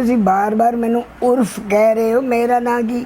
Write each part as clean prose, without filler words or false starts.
ਤੁਸੀਂ ਬਾਰ-ਬਾਰ ਮੈਨੂੰ ਉਰਫ ਕਹਿ ਰਹੇ ਹੋ, ਮੇਰਾ ਨਾਂ ਕੀ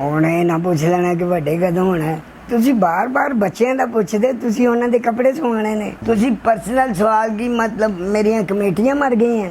ਉਹਨੇ ਨਾ ਪੁੱਛ ਲੈਣਾ ਕਿ ਵੱਡੇ ਕਦੋਂ ਹੋਣਾ। ਤੁਸੀਂ ਬਾਰ-ਬਾਰ ਬੱਚਿਆਂ ਦਾ ਪੁੱਛਦੇ, ਤੁਸੀਂ ਉਹਨਾਂ ਦੇ ਕੱਪੜੇ ਸਵਾਉਣੇ ਨੇ। ਤੁਸੀਂ ਪਰਸਨਲ ਸਵਾਲ ਕੀ ਮਤਲਬ ਮੇਰੀਆਂ ਕਮੇਟੀਆਂ ਮਰ ਗਈਆਂ।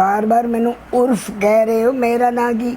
ਬਾਰ-ਬਾਰ ਮੈਨੂੰ ਉਰਫ ਕਹਿ ਰਹੇ ਹੋ, ਮੇਰਾ ਨਾਂ ਕੀ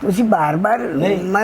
ਤੁਸੀਂ ਬਾਰ-ਬਾਰ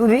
ਤੁਸੀਂ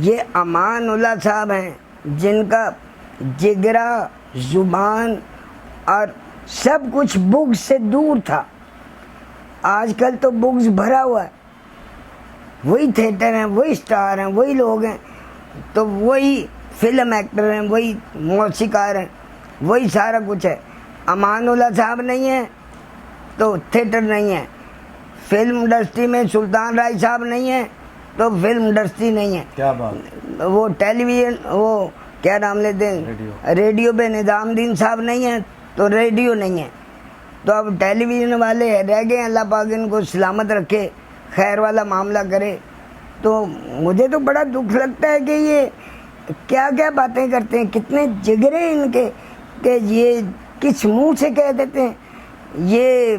یہ امان اللہ صاحب ہیں جن کا جگرا، زبان اور سب کچھ بغض سے دور تھا. آج کل تو بغض بھرا ہوا ہے. وہی تھیٹر ہیں، وہی اسٹار ہیں، وہی لوگ ہیں، تو وہی فلم ایکٹر ہیں، وہی موسیقار ہیں، وہی سارا کچھ ہے. امان اللہ صاحب نہیں ہیں تو تھیٹر نہیں ہے. فلم انڈسٹری میں سلطان راج صاحب نہیں ہیں تو فلم انڈسٹری نہیں ہے. کیا بات. وہ ٹیلی ویژن، وہ کیا نام لیتے ہیں، ریڈیو پہ نظام الدین صاحب نہیں ہیں تو ریڈیو نہیں ہے. تو اب ٹیلی ویژن والے رہ گئے. اللہ پاک ان کو سلامت رکھے، خیر والا معاملہ کرے. تو مجھے تو بڑا دکھ لگتا ہے کہ یہ کیا کیا باتیں کرتے ہیں، کتنے جگرے ان کے کہ یہ کس منہ سے کہہ دیتے ہیں. یہ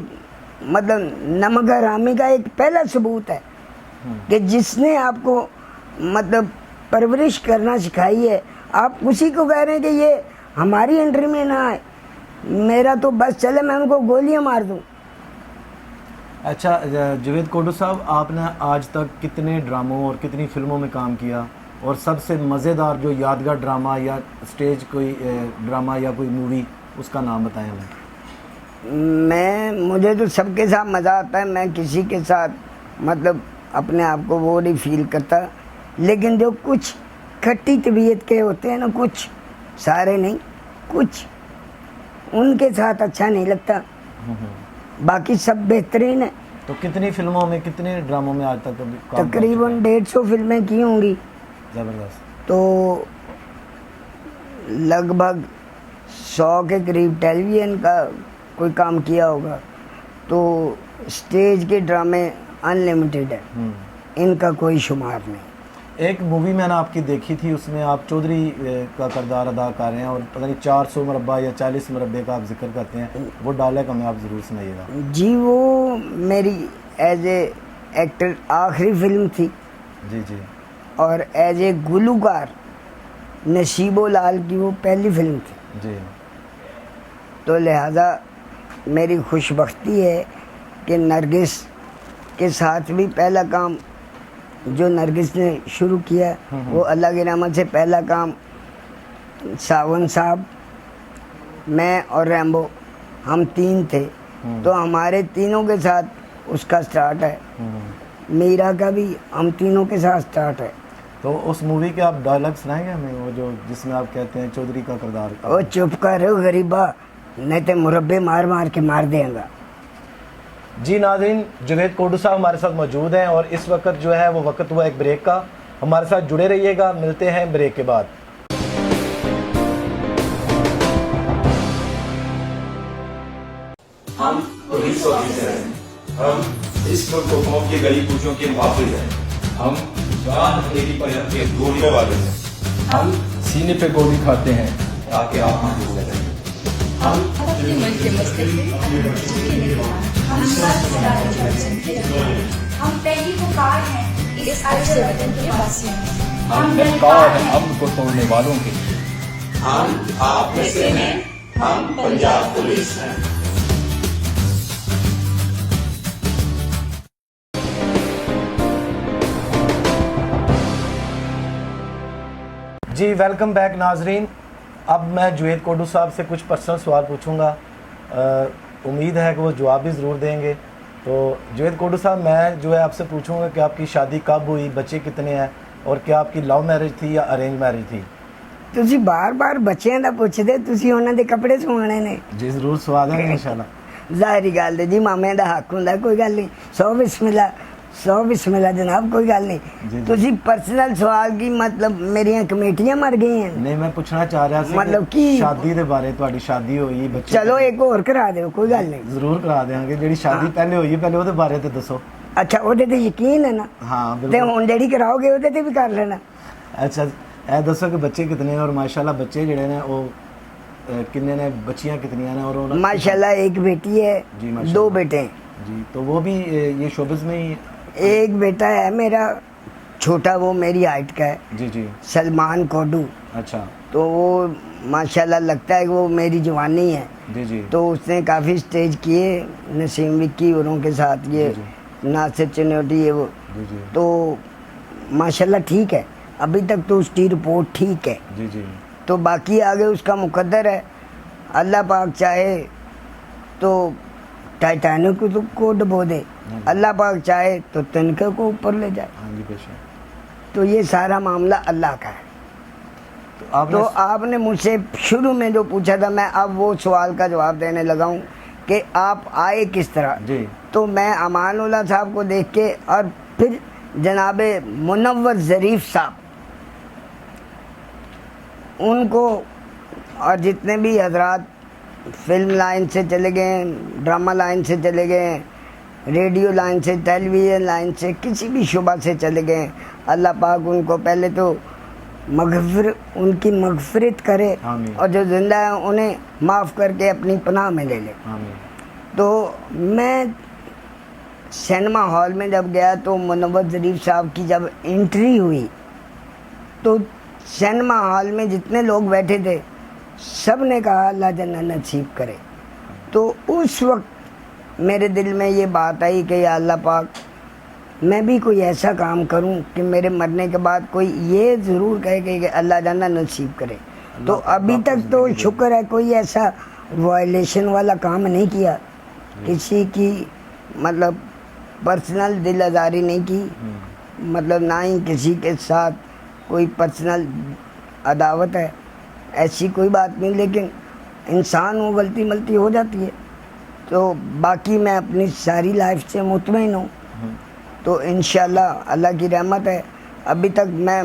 مطلب نمک حرامی کا ایک پہلا ثبوت ہے کہ جس نے آپ کو مطلب پرورش کرنا سکھائی ہے، آپ اسی کو کہہ رہے ہیں کہ یہ ہماری انٹری میں نہ آئے. میرا تو بس چلے میں ان کو گولیاں مار دوں. اچھا جاوید کوڈو صاحب، آپ نے آج تک کتنے ڈراموں اور کتنی فلموں میں کام کیا، اور سب سے مزیدار جو یادگار ڈرامہ یا اسٹیج کوئی ڈرامہ یا کوئی مووی، اس کا نام بتائیں ہمیں. مجھے تو سب کے ساتھ مزہ آتا ہے. میں کسی کے ساتھ مطلب اپنے آپ کو وہ نہیں فیل کرتا. لیکن جو کچھ کھٹی طبیعت کے ہوتے ہیں نا، کچھ، سارے نہیں، کچھ، ان کے ساتھ اچھا نہیں لگتا. باقی سب بہترین ہے. تو کتنی فلموں میں، کتنے ڈراموں میں آج تک تقریباً 150 فلمیں کی ہوں گی. زبردست. تو لگ بھگ 100 کے قریب ٹیلی ویژن کا کوئی کام کیا ہوگا. تو اسٹیج کے ڈرامے انلمیٹیڈ ہیں، ان کا کوئی شمار نہیں. ایک مووی میں نے آپ کی دیکھی تھی، اس میں آپ چودھری کا کردار ادا کر رہے ہیں، اور پتہ نہیں 400 مربع یا 40 مربع کا آپ ذکر کرتے ہیں. وہ ڈائلاگ ہمیں آپ ضرور سنائیے گا. جی، وہ میری ایز اے ایکٹر آخری فلم تھی. جی جی. اور ایز اے گلوکار نصیب و لال کی وہ پہلی فلم تھی. جی. تو لہٰذا میری خوش بختی ہے کہ نرگس کے ساتھ بھی پہلا کام جو نرگس نے شروع کیا، وہ اللہ کی رحمت سے پہلا کام ساون صاحب، میں اور ریمبو، ہم 3 تھے. تو ہمارے تینوں کے ساتھ اس کا سٹارٹ ہے. میرا کا بھی ہم تینوں کے ساتھ سٹارٹ ہے. تو اس مووی کے آپ ڈائلاگ سنائیں گے ہمیں، وہ جو جس میں آپ کہتے ہیں چودھری کا کردار. وہ چپ کر غریبا، نہیں تو مربے مار مار کے مار دیں گا. جی ناظرین، جاوید کوڈو صاحب ہمارے ساتھ موجود ہیں، اور اس وقت جو ہے وہ وقت ہوا ایک بریک کا. ہمارے ساتھ جڑے رہیے گا، ملتے ہیں بریک کے بعد. ہم پولیس آفیسر ہیں. ہم اس ملک کو قوم کے گلی کوچوں کے محافظ ہیں. ہم جان ہتھیلی پر رکھ کے گولیوں والے ہیں. ہم سینے پہ گولی کھاتے ہیں تاکہ آپ محفوظ رہیں. ہم اپنے ملک کے مسئلے ہم پہلی پکار ہیں اس عرصے وطن کے واسطے. ہم دلکار ہیں امن کو توڑنے والوں کے. ہم آپ میں سے ہیں. ہم پنجاب پولیس ہیں. جی ویلکم بیک ناظرین. اب میں جاوید کوڈو صاحب سے کچھ پرسنل سوال پوچھوں گا، امید ہے کہ وہ جواب بھی ضرور دیں گے. تو جاوید کوڈو صاحب، میں جو ہے آپ سے پوچھوں گا کہ آپ کی شادی کب ہوئی، بچے کتنے ہیں، اور کیا آپ کی لو میرج تھی یا ارینج میرج تھی؟ تسی بار بار بچیاں دا پوچھدے، تسی انہاں دے کپڑے سوانے نے. جی ضرور سوا دیں گے انشاءاللہ. ظاہری گل ہے جی، مامے دا حق ہوندا، کوئی گل نہیں. 100 بسم اللہ جناب، کوئی گل نہیں. جی. تسی پرسنل سوال کی مطلب میریاں کمیٹیاں مر گئی ہیں. نہیں، میں پوچھنا چاہ رہا سی مطلب کہ کی شادی دے بارے، تہاڈی شادی ہوئی، بچے چلو ایک اور کرا دیو، کوئی گل نہیں. ضرور کرا دیں گے. جیڑی شادی پہلے ہوئی، پہلے وہ بارے تے دسو. اچھا، وہ تے یقین ہے نا؟ ہاں تے بالکل. ہن جیڑی کراؤ گے وہ تے بھی کر لینا. اچھا، اے دسو کہ بچے کتنے ہیں، اور ماشاءاللہ بچے جڑے نے وہ کتنے نے، بچیاں کتنی ہیں، اور ماشاءاللہ ایک بیٹی ہے، جی ماشاءاللہ. 2 بیٹے ہیں. جی. تو وہ بھی یہ شعبز میں ہی؟ ایک بیٹا ہے میرا چھوٹا، وہ میری ہائٹ کا ہے، جی جی. سلمان کوڈو. اچھا. تو وہ ماشاءاللہ لگتا ہے کہ وہ میری جوانی ہے. جی جی. تو اس نے کافی سٹیج کیے نسیم وکی اوروں کے ساتھ، یہ جی ناصر چنوٹی، یہ وہ. جی جی. تو ماشاءاللہ ٹھیک ہے. ابھی تک تو اس کی رپورٹ ٹھیک ہے. جی جی. تو باقی آگے اس کا مقدر ہے. اللہ پاک چاہے تو ٹائٹینک کو ڈبو دے, اللہ پاک چاہے تو تنکے کو اوپر لے جائے. ہاں جی بے شک. تو یہ سارا معاملہ اللہ کا ہے. تو آپ نے مجھ سے شروع میں جو پوچھا تھا, میں اب وہ سوال کا جواب دینے لگا ہوں کہ آپ آئے کس طرح. جی. تو میں امان اللہ صاحب کو دیکھ کے, اور پھر جناب منور ظریف صاحب, ان کو اور جتنے بھی حضرات فلم لائن سے چلے گئے, ڈرامہ لائن سے چلے گئے, ریڈیو لائن سے, ٹیلی ویژن لائن سے, کسی بھی شعبہ سے چلے گئے, اللہ پاک ان کو پہلے تو ان کی مغفرت کرے, اور جو زندہ ہیں انہیں معاف کر کے اپنی پناہ میں لے لے. تو میں سینما ہال میں جب گیا تو منور ظریف صاحب کی جب انٹری ہوئی تو سینما ہال میں جتنے لوگ بیٹھے تھے سب نے کہا اللہ جنت نصیب کرے. تو اس وقت میرے دل میں یہ بات آئی کہ یا اللہ پاک, میں بھی کوئی ایسا کام کروں کہ میرے مرنے کے بعد کوئی یہ ضرور کہے کہ اللہ جنت نصیب کرے. تو ابھی تک تو شکر ہے کوئی ایسا وائلیشن والا کام نہیں کیا, کسی کی مطلب پرسنل دل آزاری نہیں کی, مطلب نہ ہی کسی کے ساتھ کوئی پرسنل عداوت ہے, ایسی کوئی بات نہیں. لیکن انسان وہ غلطی ملتی ہو جاتی ہے. تو باقی میں اپنی ساری لائف سے مطمئن ہوں. تو انشاءاللہ اللہ کی رحمت ہے, ابھی تک میں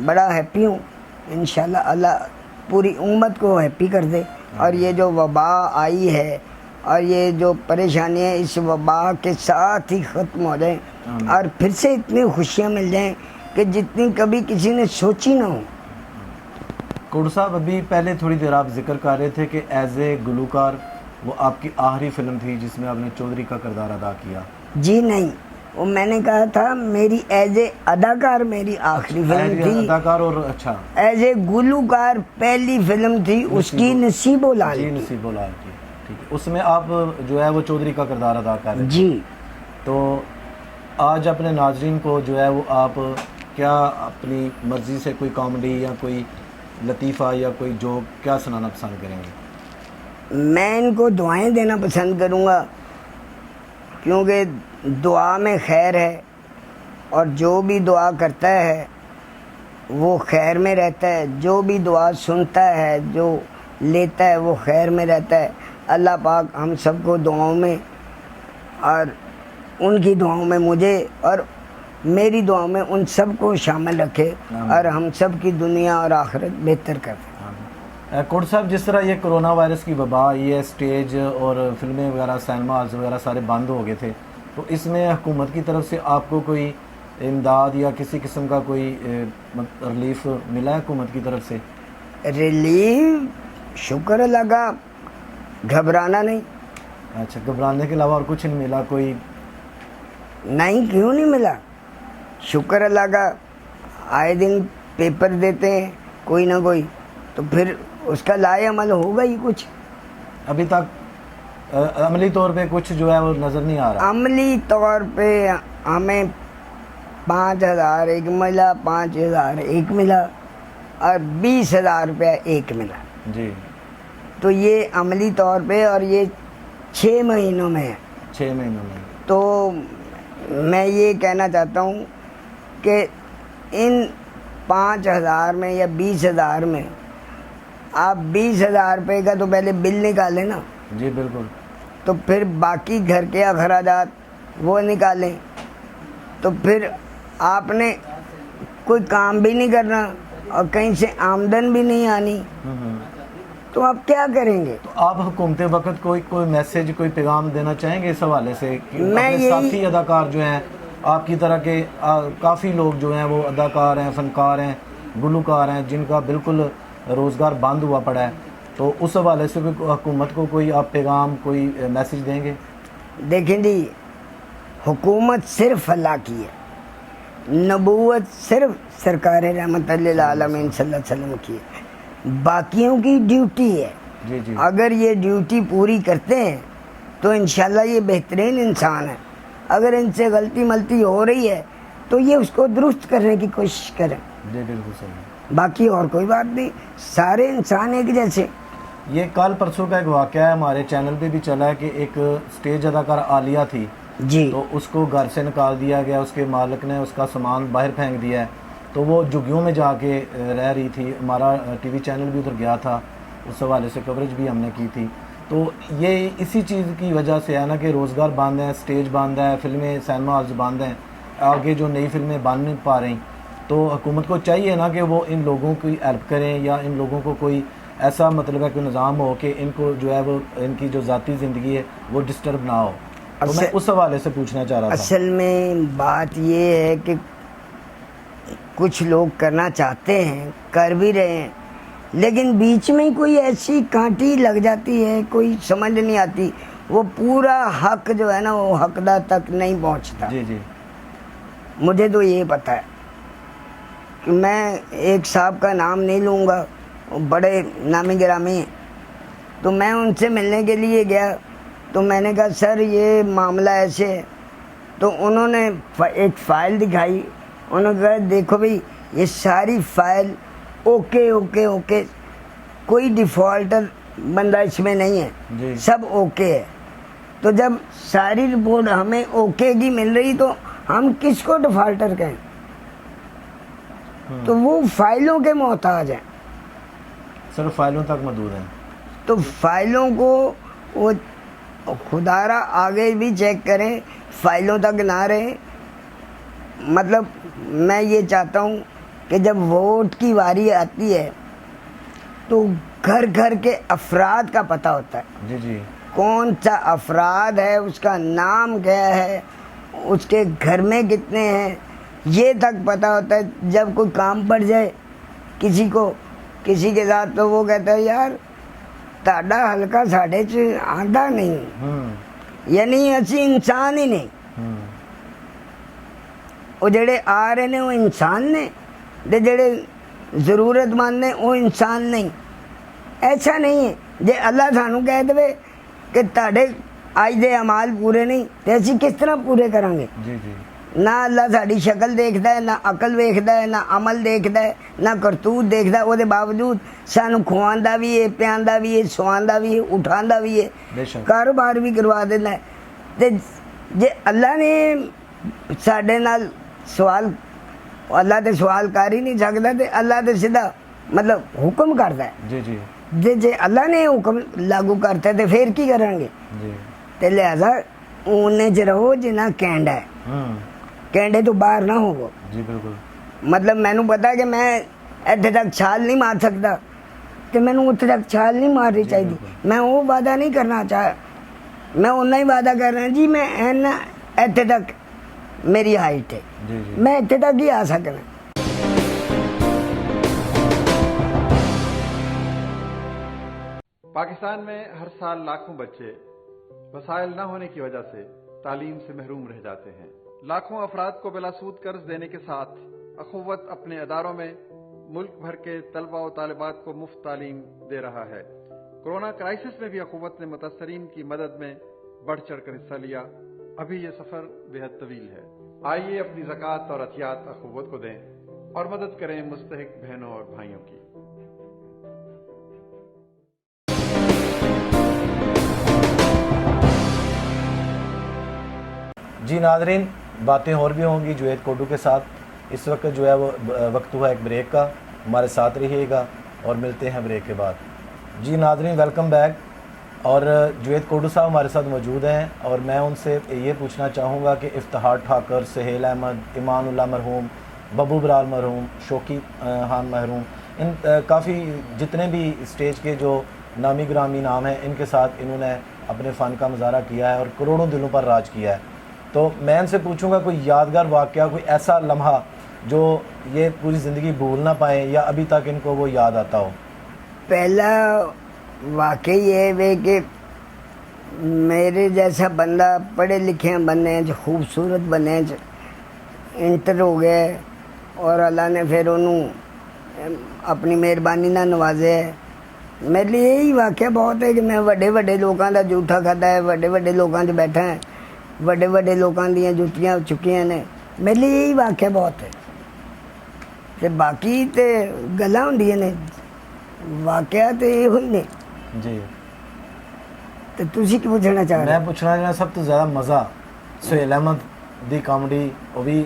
بڑا ہیپی ہوں. انشاءاللہ اللہ پوری امت کو ہیپی کر دے, اور یہ جو وبا آئی ہے اور یہ جو پریشانی ہے اس وبا کے ساتھ ہی ختم ہو جائیں, اور پھر سے اتنی خوشیاں مل جائیں کہ جتنی کبھی کسی نے سوچی نہ ہو. کوڑ صاحب, ابھی پہلے تھوڑی دیر آپ ذکر کر رہے تھے کہ ایز اے گلوکار وہ آپ کی آخری فلم تھی جس میں آپ نے چودھری کا کردار ادا کیا. جی نہیں, وہ میں نے کہا تھا میری ایز اے اداکار میری آخری فلم تھی. اداکار اور اچھا ایز اے گلوکار پہلی فلم تھی اس کی نصیب و لال. جی نصیب و لال کی, ٹھیک ہے. اس میں آپ جو ہے وہ چودھری کا کردار ادا کر رہے ہیں. جی. تو آج اپنے ناظرین کو جو ہے وہ آپ کیا اپنی مرضی سے کوئی کامیڈی یا کوئی لطیفہ یا کوئی جوک کیا سنانا پسند کریں گے؟ میں ان کو دعائیں دینا پسند کروں گا, کیونکہ دعا میں خیر ہے, اور جو بھی دعا کرتا ہے وہ خیر میں رہتا ہے, جو بھی دعا سنتا ہے, جو لیتا ہے وہ خیر میں رہتا ہے. اللہ پاک ہم سب کو دعاؤں میں, اور ان کی دعاؤں میں مجھے اور میری دعاؤں میں ان سب کو شامل رکھے, اور ہم سب کی دنیا اور آخرت بہتر کرے. کوڑ صاحب, جس طرح یہ کرونا وائرس کی وبا آئی ہے, اسٹیج اور فلمیں وغیرہ سینما ہالز وغیرہ سارے بند ہو گئے تھے, تو اس میں حکومت کی طرف سے آپ کو کوئی امداد یا کسی قسم کا کوئی ریلیف ملا ہے حکومت کی طرف سے؟ ریلیف شکر اللہ کا, گھبرانا نہیں. اچھا, گھبرانے کے علاوہ اور کچھ نہیں ملا کوئی؟ نہیں, کیوں نہیں ملا, شکر اللہ کا. آئے دن پیپر دیتے ہیں کوئی نہ کوئی, تو پھر اس کا لائے عمل ہوگا ہی. کچھ ابھی تک عملی طور پہ کچھ جو ہے وہ نظر نہیں آ رہا. عملی طور پہ ہمیں 5,000 ایک ملا, 5,000 ایک ملا, اور 20,000 روپیہ ایک ملا. جی. تو یہ عملی طور پہ, اور یہ 6 مہینوں میں ہے. 6 مہینوں میں. تو میں یہ کہنا چاہتا ہوں کہ ان 5,000 میں یا 20,000 میں آپ 20,000 روپے کا تو پہلے بل نکالیں نا. جی بالکل. تو پھر باقی گھر کے اخراجات وہ نکالیں. تو پھر آپ نے کوئی کام بھی نہیں کرنا اور کہیں سے آمدن بھی نہیں آنی, تو آپ کیا کریں گے؟ تو آپ حکومت وقت کوئی میسیج, کوئی پیغام دینا چاہیں گے اس حوالے سے کہ میں اپنے ساتھی اداکار جو ہیں آپ کی طرح کے کافی لوگ جو ہیں وہ اداکار ہیں, فنکار ہیں, گلوکار ہیں, جن کا بالکل روزگار بند ہوا پڑا ہے, تو اس حوالے سے حکومت کو کوئی آپ پیغام, کوئی میسیج دیں گے؟ دیکھیں جی, حکومت صرف اللہ کی ہے, نبوت صرف سرکار رحمت للعالمین صلی اللہ علیہ وسلم کی ہے, باقیوں کی ڈیوٹی ہے. جی جی. اگر یہ ڈیوٹی پوری کرتے ہیں تو انشاءاللہ یہ بہترین انسان ہے. اگر ان سے غلطی ملتی ہو رہی ہے تو یہ اس کو درست کرنے کی کوشش کریں. جی بالکل صحیح. باقی اور کوئی بات نہیں, سارے انسان ایک جیسے. یہ کل پرسوں کا ایک واقعہ ہے, ہمارے چینل پہ بھی چلا ہے کہ ایک اسٹیج اداکار عالیہ تھی جی تو اس کو گھر سے نکال دیا گیا, اس کے مالک نے اس کا سامان باہر پھینک دیا ہے, تو وہ جھگیوں میں جا کے رہ رہی تھی. ہمارا ٹی وی چینل بھی ادھر گیا تھا, اس حوالے سے کوریج بھی ہم نے کی تھی. تو یہ اسی چیز کی وجہ سے ہے نا کہ روزگار بند ہے, اسٹیج بند ہے, فلمیں سینما ہالز بند ہیں, آگے جو نئی فلمیں بن نہیں پا رہی. تو حکومت کو چاہیے نا کہ وہ ان لوگوں کی ہیلپ کریں, یا ان لوگوں کو کوئی ایسا مطلب ہے کوئی نظام ہو کہ ان کو جو ہے وہ ان کی جو ذاتی زندگی ہے وہ ڈسٹرب نہ ہو. تو میں اس حوالے سے پوچھنا چاہ رہا تھا. اصل میں بات یہ ہے کہ کچھ لوگ کرنا چاہتے ہیں, کر بھی رہے ہیں, لیکن بیچ میں کوئی ایسی کانٹی لگ جاتی ہے, کوئی سمجھ نہیں آتی, وہ پورا حق جو ہے نا وہ حقدار تک نہیں پہنچتا. جی جی. مجھے تو یہ پتہ ہے کہ میں ایک صاحب کا نام نہیں لوں گا, بڑے نامی گرامی ہیں, تو میں ان سے ملنے کے لیے گیا تو میں نے کہا سر یہ معاملہ ایسے ہے. تو انہوں نے ایک فائل دکھائی, انہوں نے کہا دیکھو بھائی یہ ساری فائل اوکے اوکے اوکے, کوئی ڈیفالٹر بندہ اس میں نہیں ہے, جی. سب اوکے ہے. تو جب ساری رپورٹ ہمیں اوکے کی مل رہی تو ہم کس کو ڈیفالٹر کہیں؟ تو وہ فائلوں کے محتاج ہیں. سر فائلوں تک محدود ہیں. تو فائلوں کو وہ خدارا آگے بھی چیک کریں, فائلوں تک نہ رہیں. مطلب میں یہ چاہتا ہوں کہ جب ووٹ کی واری آتی ہے تو گھر گھر کے افراد کا پتہ ہوتا ہے. جی جی. کون سا افراد ہے, اس کا نام کیا ہے, اس کے گھر میں کتنے ہیں, یہ تک پتہ ہوتا ہے. جب کوئی کام پڑ جائے کسی کو کسی کے ساتھ تو وہ کہتا ہے یار تاڈا ہلکا ساڈے چ آندا نہیں, یعنی اسی انسان ہی نہیں. وہ جڑے آ رہے نے وہ انسان نے, تے جڑے ضرورت مند نے وہ انسان نہیں. ایسا نہیں ہے جے اللہ سانو کہہ دے کہ تاڈے اج دے اعمال پورے نہیں تے اسی کس طرح پورے کریں گے. جی جی. نہ اللہ ساری شکل دیکھتا ہے, نہ عقل ویکھدا ہے, نہ عمل دیکھتا ہے, نہ کرتوت دیکھتا ہے. وہ دے باوجود سانو کھواندا بھی ہے, پیاندا بھی ہے, سواندا بھی ہے, اٹھاندا بھی ہے, بے شک کاروبار بھی کروا دینا ہے. تے جے اللہ نے ساڈے نال سوال, اللہ تے سوال کر ہی نہیں سکتا, تے اللہ تے سیدھا مطلب حکم کرتا ہے. جی جی. جے اللہ نے حکم لاگو کرتا ہے تے پھر کی کریں گے. جی. تے لہذا اونے چ رہو جنا کینڈا ہے, کینڈے تو باہر نہ ہو. جی بالکل. مطلب مینوں پتا کہ میں ایتھے تک چھال نہیں مار سکتا کہ مینوں اتنے تک چھال نہیں مارنی چاہیے. میں وہ وعدہ نہیں کرنا چاہا, میں اُنہ ہی وعدہ کر رہا جی میں ایتھے تک میری ہائٹ ہے, جی جی. میں ایتھے تک ہی آ سکنا. پاکستان میں ہر سال لاکھوں بچے وسائل نہ ہونے کی وجہ سے تعلیم سے محروم رہ جاتے ہیں. لاکھوں افراد کو بلا سود قرض دینے کے ساتھ اخوت اپنے اداروں میں ملک بھر کے طلبہ و طالبات کو مفت تعلیم دے رہا ہے. کورونا کرائسس میں بھی اخوت نے متاثرین کی مدد میں بڑھ چڑھ کر حصہ لیا. ابھی یہ سفر بہت طویل ہے. آئیے اپنی زکوٰۃ اور عطیات اخوت کو دیں اور مدد کریں مستحق بہنوں اور بھائیوں کی. جی ناظرین, باتیں اور بھی ہوں گی جوید کوڈو کے ساتھ. اس وقت جو ہے وہ وقت ہوا ایک بریک کا, ہمارے ساتھ رہیے گا اور ملتے ہیں بریک کے بعد. جی ناظرین ویلکم بیک. اور جوید کوڈو صاحب ہمارے ساتھ موجود ہیں اور میں ان سے یہ پوچھنا چاہوں گا کہ افتخار ٹھاکر, سہیل احمد, ایمان اللہ مرحوم, ببو برال مرحوم, شوقی خان مرحوم, ان کافی جتنے بھی اسٹیج کے جو نامی گرامی نام ہیں ان کے ساتھ انہوں نے اپنے فن کا مظاہرہ کیا ہے اور کروڑوں دلوں پر راج کیا ہے. تو میں ان سے پوچھوں گا کوئی یادگار واقعہ, کوئی ایسا لمحہ جو یہ پوری زندگی بھول نہ پائیں یا ابھی تک ان کو وہ یاد آتا ہو. پہلا واقعی یہ ہے کہ میرے جیسا بندہ پڑھے لکھے بننے جو خوبصورت بنے انٹر ہو گئے اور اللہ نے پھر انہوں اپنی مہربانی نہ نوازے. میرے لیے یہی واقعہ بہت ہے کہ میں وڈے وڈے لوگوں کا جھوٹا کھادا ہے, وڈے وڈے لوگوں 'چ بیٹھا ہے, وڈے وڈے لوگوں دیا جُتیاں چکیاں نے, ਮੇਰੇ ਲਈ ਇਹੀ ਵਾਕਿਆ ਬਹੁਤ ਹੈ ਤੇ ਬਾਕੀ ਤੇ ਗੱਲਾਂ ਹੁੰਦੀਆਂ ਨੇ, ਵਾਕਿਆ ਤੇ ਇਹੋ ਹੀ ਨੇ। ਜੀ ਤੇ ਤੁਸੀਂ ਕੀ ਪੁੱਛਣਾ ਚਾਹ ਰਹੇ ਮੈਂ ਪੁੱਛਣਾ ਜਿਹੜਾ ਸਭ ਤੋਂ ਜ਼ਿਆਦਾ ਮਜ਼ਾ ਸੁਹੇਲ ਅਹਿਮਦ ਦੀ ਕਾਮੇਡੀ, ਉਹ ਵੀ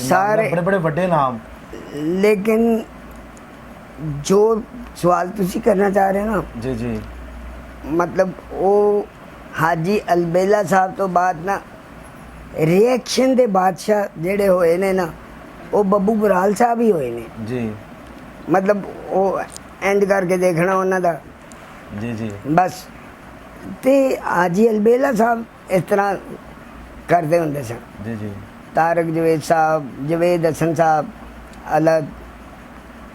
ਸਾਰੇ ਬੜੇ ਬੜੇ ਵੱਡੇ ਨਾਮ। ਲੇਕਿਨ ਜੋ ਸਵਾਲ ਤੁਸੀਂ ਕਰਨਾ ਚਾਹ ਰਹੇ ਹੋ ਨਾ, ਜੀ ਜੀ ਮਤਲਬ ਉਹ ਹਾਜੀ ਅਲਬੇਲਾ ਸਾਹਿਬ ਤੋਂ ਬਾਅਦ ਨਾ ਰਿਐਕਸ਼ਨ ਦੇ ਬਾਦਸ਼ਾਹ ਜਿਹੜੇ ਹੋਏ ਨੇ ਨਾ, ਉਹ ਬੱਬੂ ਬਰਾਲ ਸਾਹਿਬ ਹੀ ਹੋਏ ਨੇ। ਜੀ ਮਤਲਬ ਉਹ ਐਂਡ ਕਰਕੇ ਦੇਖਣਾ ਉਹਨਾਂ ਦਾ ਜੀ ਜੀ ਬਸ। ਤੇ ਹਾਜੀ ਅਲਬੇਲਾ ਸਾਹਿਬ ਇਸ ਤਰ੍ਹਾਂ ਕਰਦੇ ਹੁੰਦੇ ਸਨ। ਜੀ ਜੀ ਤਾਰਕ ਜਵੇਦ ਸਾਹਿਬ, ਜਵੇਦ ਹਸਨ ਸਾਹਿਬ ਅਲੱਗ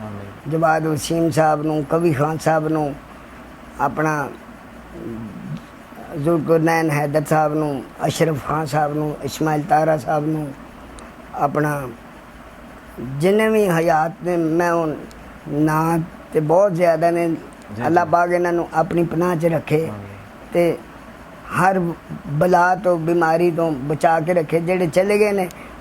ਆਮੀਨ। ਜਵਾਦ ਵਸੀਮ ਸਾਹਿਬ ਨੂੰ, ਕਵੀ ਖਾਨ ਸਾਹਿਬ ਨੂੰ, ਆਪਣਾ ਜ਼ੁਲਕਰਨੈਨ ਹੈਦਰ ਸਾਹਿਬ ਨੂੰ, ਅਸ਼ਰਫ ਖਾਨ ਸਾਹਿਬ ਨੂੰ, ਇਸਮਾਇਲ ਤਾਰਾ ਸਾਹਿਬ ਨੂੰ, ਆਪਣਾ ਜਿੰਨੇ ਵੀ ਹਯਾਤ ਨੇ, ਮੈਂ ਹੁਣ ਨਾਂ ਤੇ ਬਹੁਤ ਜ਼ਿਆਦਾ ਨੇ, ਅੱਲਾਹ ਪਾਕ ਇਹਨਾਂ ਨੂੰ ਆਪਣੀ ਪਨਾਹ 'ਚ ਰੱਖੇ ਤੇ ਹਰ ਬਲਾ ਤੋਂ ਬਿਮਾਰੀ ਤੋਂ ਬਚਾ ਕੇ ਰੱਖੇ। ਜਿਹੜੇ ਚਲੇ ਗਏ ਨੇ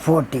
40।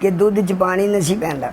ਕਿ ਦੁੱਧ 'ਚ ਪਾਣੀ ਨਹੀਂ ਸੀ ਪੈਂਦਾ,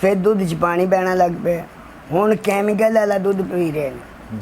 ਫਿਰ ਦੁੱਧ 'ਚ ਪਾਣੀ ਪੈਣਾ ਲੱਗ ਪਿਆ। ਹੁਣ ਕੈਮੀਕਲ ਵਾਲਾ ਦੁੱਧ ਪੀ ਰਹੇ ਨੇ,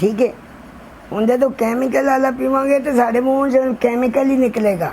ਠੀਕ ਹੈ। ਹੁਣ ਜਦੋਂ ਕੈਮੀਕਲ ਵਾਲਾ ਪੀਵਾਂਗੇ ਤਾਂ ਸਾਡੇ ਮੂੰਹ 'ਚ ਕੈਮੀਕਲ ਹੀ ਨਿਕਲੇਗਾ,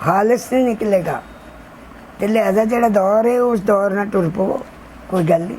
ਖਾਲਸ ਨਹੀਂ ਨਿਕਲੇਗਾ। ਤੇ ਲਿਹਾਜ਼ਾ ਜਿਹੜਾ ਦੌਰ ਹੈ ਉਸ ਦੌਰ ਨਾਲ ਟੁਰ ਪਵੋ, ਕੋਈ ਗੱਲ ਨਹੀਂ।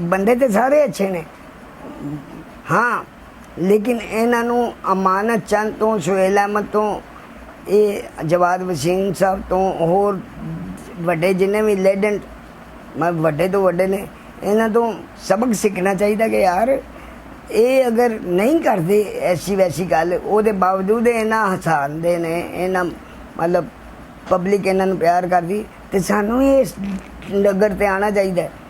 ਬੰਦੇ ਤੇ ਸਾਰੇ ਅੱਛੇ ਨੇ, ਹਾਂ, ਲੇਕਿਨ ਇਹਨਾਂ ਨੂੰ ਅਮਾਨਤ ਚੰਦ ਤੋਂ, ਸੁਹੇਲ ਅਹਿਮਦ ਤੋਂ, ਇਹ ਜਵਾਦ ਵਸੀਮ ਸਾਹਿਬ ਤੋਂ, ਹੋਰ ਵੱਡੇ ਜਿੰਨੇ ਵੀ ਲੈਜੈਂਡ, ਮੈਂ ਵੱਡੇ ਤੋਂ ਵੱਡੇ ਨੇ, ਇਹਨਾਂ ਤੋਂ ਸਬਕ ਸਿੱਖਣਾ ਚਾਹੀਦਾ ਕਿ ਯਾਰ ਇਹ ਅਗਰ ਨਹੀਂ ਕਰਦੇ ਐਸੀ ਵੈਸੀ ਗੱਲ, ਉਹਦੇ ਬਾਵਜੂਦ ਇਹਨਾਂ ਹਸਾਉਂਦੇ ਨੇ, ਇਹਨਾਂ ਮਤਲਬ ਪਬਲਿਕ ਇਹਨਾਂ ਨੂੰ ਪਿਆਰ ਕਰਦੀ, ਤੇ ਸਾਨੂੰ ਵੀ ਇਸ ਡਗਰ ਤੇ ਆਉਣਾ ਚਾਹੀਦਾ।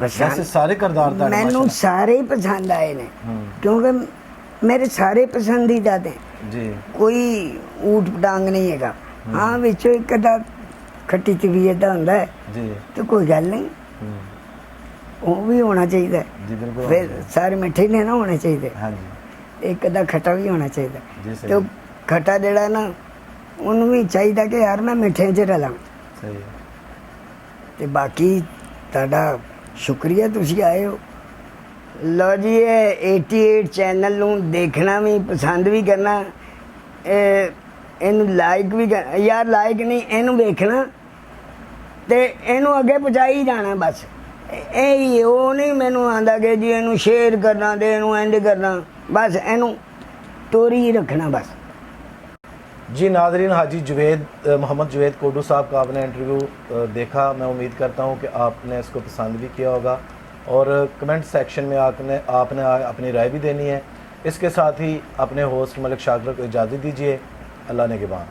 ਵੈਸੇ ਸਾਰੇ ਕਿਰਦਾਰ ਦਾ ਮੈਨੂੰ ਸਾਰੇ ਹੀ ਪਸੰਦ ਆਏ ਨੇ, ਕਿਉਂਕਿ ਮੇਰੇ ਸਾਰੇ ਪਸੰਦੀਦਾ ਨੇ ਜੀ। ਕੋਈ ਊਟ ਪਟਾਂਗ ਨਹੀਂ ਹੈਗਾ। ਹਾਂ, ਵਿੱਚੋਂ ਇੱਕ ਅੱਧਾ ਖੱਟੀ ਤਬੀਅਤ ਦਾ ਹੁੰਦਾ ਹੈ ਜੀ ਤੇ ਕੋਈ ਗੱਲ ਨਹੀਂ, ਉਹ ਵੀ ਹੋਣਾ ਚਾਹੀਦਾ। ਜੀ ਬਿਲਕੁਲ। ਫਿਰ ਸਾਰੇ ਮਿੱਠੇ ਨੇ ਨਾ ਹੋਣੇ ਚਾਹੀਦੇ, ਹਾਂਜੀ ਇੱਕ ਅੱਧਾ ਖੱਟਾ ਵੀ ਹੋਣਾ ਚਾਹੀਦਾ। ਜੀ ਸਹੀ। ਤੇ ਉਹ ਖੱਟਾ ਜਿਹੜਾ ਨਾ, ਉਹਨੂੰ ਵੀ ਚਾਹੀਦਾ ਕਿ ਯਾਰ ਮੈਂ ਮਿੱਠੇ 'ਚ ਰਲਾਂ। ਸਹੀ। ਤੇ ਬਾਕੀ ਤੁਹਾਡਾ ਸ਼ੁਕਰੀਆ, ਤੁਸੀਂ ਆਏ ਹੋ। ਲਓ ਜੀ, ਇਹ 88 ਚੈਨਲ ਨੂੰ ਦੇਖਣਾ ਵੀ, ਪਸੰਦ ਵੀ ਕਰਨਾ, ਇਹਨੂੰ ਲਾਈਕ ਵੀ ਕਰ, ਯਾਰ ਲਾਈਕ ਨਹੀਂ, ਇਹਨੂੰ ਵੇਖਣਾ ਤੇ ਇਹਨੂੰ ਅੱਗੇ ਪਹੁੰਚਾਈ ਜਾਣਾ ਬਸ। ਇਹ ਹੀ, ਉਹ ਨਹੀਂ ਮੈਨੂੰ ਆਂਦਾ ਕਿ ਜੀ ਇਹਨੂੰ ਸ਼ੇਅਰ ਕਰਨਾ ਤੇ ਇਹਨੂੰ ਐਂਡ ਕਰਨਾ, ਬਸ ਇਹਨੂੰ ਤੋਰੀ ਹੀ ਰੱਖਣਾ ਬਸ। جی ناظرین، حاجی جوید محمد جوید کوڈو صاحب کا آپ نے انٹرویو دیکھا. میں امید کرتا ہوں کہ آپ نے اس کو پسند بھی کیا ہوگا اور کمنٹ سیکشن میں آپ نے اپنی رائے بھی دینی ہے. اس کے ساتھ ہی اپنے ہوسٹ ملک شاکر کو اجازت دیجیے. اللہ نگہبان.